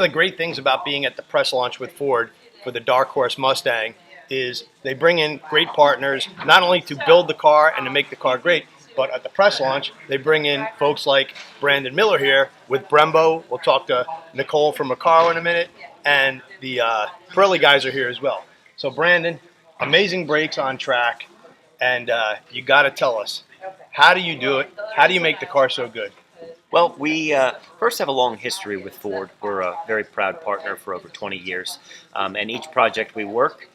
of the great things about being at the press launch with Ford for the Dark Horse Mustang is they bring in great partners, not only to build the car and to make the car great, but at the press launch, they bring in folks like Brandon Miller here with Brembo. We'll talk to Nicole from Macaro in a minute, and the Pirelli guys are here as well. So Brandon, amazing brakes on track, and you got to tell us, how do you do it? How do you make the car so good? Well, we first have a long history with Ford. We're a very proud partner for over 20 years. And each project we work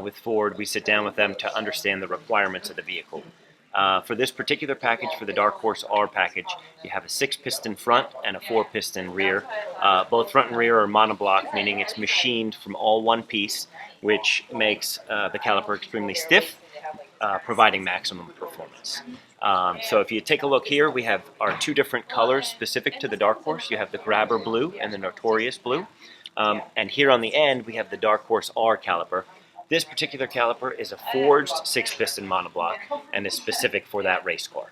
with Ford, we sit down with them to understand the requirements of the vehicle. For this particular package, for the Dark Horse R package, you have a 6-piston front and a 4-piston rear. Both front and rear are monoblock, meaning it's machined from all one piece, which makes the caliper extremely stiff, providing maximum performance. So if you take a look here, we have our 2 different colors specific to the Dark Horse. You have the Grabber Blue and the Notorious Blue. And here on the end, we have the Dark Horse R caliper. This particular caliper is a forged 6-piston monoblock and is specific for that race car.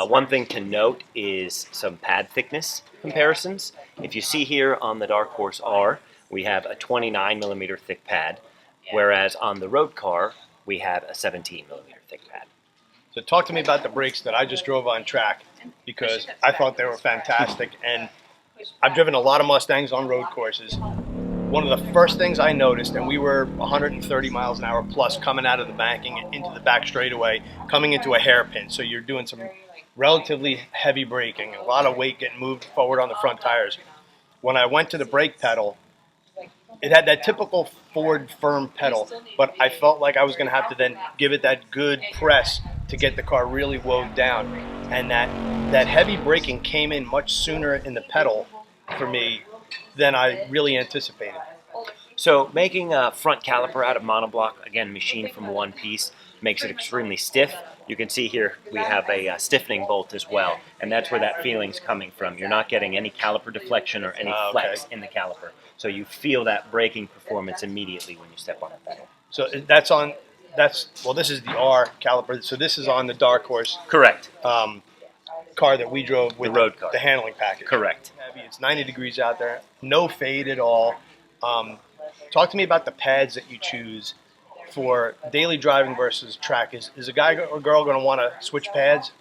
One thing to note is some pad thickness comparisons. If you see here on the Dark Horse R, we have a 29 millimeter thick pad, whereas on the road car, we have a 17 millimeter thick pad. So talk to me about the brakes that I just drove on track, because I thought they were fantastic, and I've driven a lot of Mustangs on road courses. One of the first things I noticed, and we were 130 miles an hour plus coming out of the banking into the back straightaway, coming into a hairpin. So you're doing some relatively heavy braking, a lot of weight getting moved forward on the front tires. When I went to the brake pedal, it had that typical Ford firm pedal, but I felt like I was going to have to then give it that good press to get the car really wound down. And that heavy braking came in much sooner in the pedal for me than I really anticipated. So making a front caliper out of monoblock, again machined from one piece, makes it extremely stiff. You can see here we have a stiffening bolt as well, and that's where that feeling's coming from. You're not getting any caliper deflection or any flex in the caliper. So you feel that braking performance immediately when you step on the pedal. So well, this is the R caliper, so this is on the Dark Horse. Correct. Car that we drove with the road car. The handling package. Correct. It's 90 degrees out there, no fade at all. Talk to me about the pads that you choose for daily driving versus track. Is a guy or girl going to want to switch pads?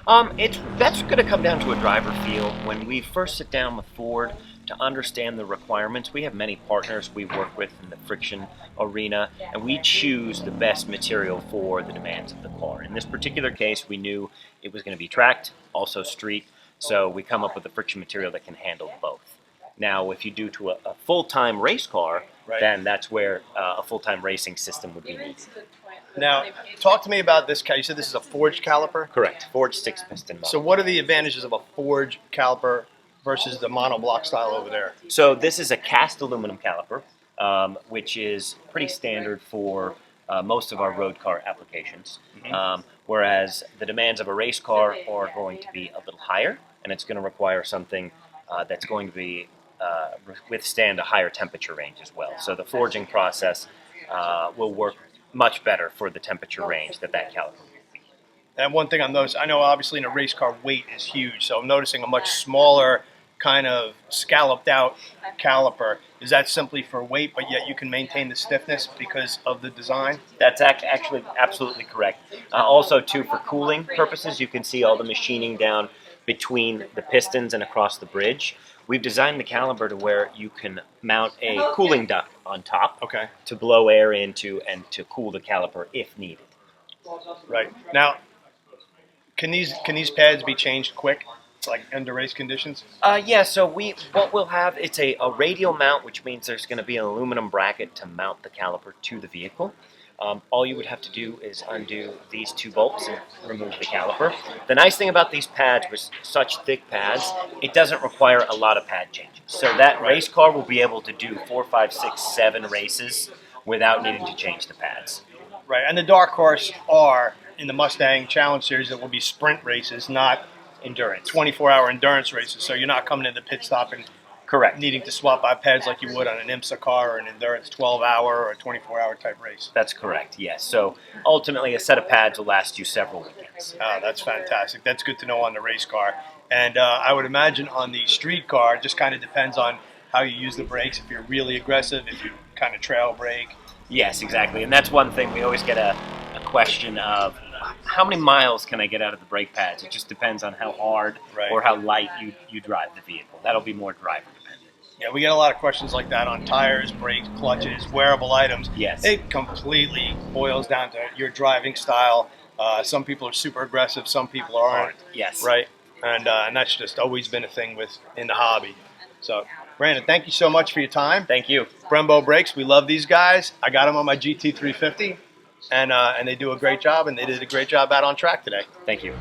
That's going to come down to a driver feel. When we first sit down with Ford to understand the requirements, we have many partners we work with in the friction arena, and we choose the best material for the demands of the car. In this particular case, we knew it was going to be tracked, also street, so we come up with a friction material that can handle both. Now, if you do to a full-time race car, then that's where a full-time racing system would be needed. Now, talk to me about this. You said this is a forged caliper? Correct. Forged 6-piston model. So what are the advantages of a forged caliper versus the monoblock style over there? So this is a cast aluminum caliper, which is pretty standard for most of our road car applications. Whereas the demands of a race car are going to be a little higher, and it's going to require something that's going to be withstand a higher temperature range as well. So the forging process will work much better for the temperature range that caliper will be. And one thing I've noticed, I know obviously in a race car weight is huge, so I'm noticing a much smaller kind of scalloped out caliper. Is that simply for weight, but yet you can maintain the stiffness because of the design? That's actually absolutely correct. Also, too, for cooling purposes, you can see all the machining down between the pistons and across the bridge. We've designed the caliper to where you can mount a cooling duct on top to blow air into and to cool the caliper if needed. Right. Now, can these pads be changed quick, like under race conditions? Yeah, so what we'll have, it's a radial mount, which means there's going to be an aluminum bracket to mount the caliper to the vehicle. All you would have to do is undo these 2 bolts and remove the caliper. The nice thing about these pads, with such thick pads, it doesn't require a lot of pad changes. So that race car will be able to do 4, 5, 6, 7 races without needing to change the pads. Right, and the Dark Horse R in the Mustang Challenge Series, it will be sprint races, not endurance, 24-hour endurance races. So you're not coming to the pit stop and needing to swap out pads like you would on an IMSA car or an endurance 12-hour or a 24-hour type race. That's correct, yes. So ultimately a set of pads will last you several weekends. Oh, that's fantastic. That's good to know on the race car. And I would imagine on the street car, it just kind of depends on how you use the brakes, if you're really aggressive, if you kind of trail brake. Yes, exactly. And that's one thing we always get a question of how many miles can I get out of the brake pads? It just depends on how hard Right. or how light you drive the vehicle. That'll be more driver dependent. Yeah, we get a lot of questions like that on tires, brakes, clutches, wearable items. Yes. It completely boils down to your driving style. Some people are super aggressive, some people aren't. Yes. Right? And that's just always been a thing in the hobby. So, Brandon, thank you so much for your time. Thank you. Brembo Brakes, we love these guys. I got them on my GT350, and they do a great job, and they did a great job out on track today. Thank you.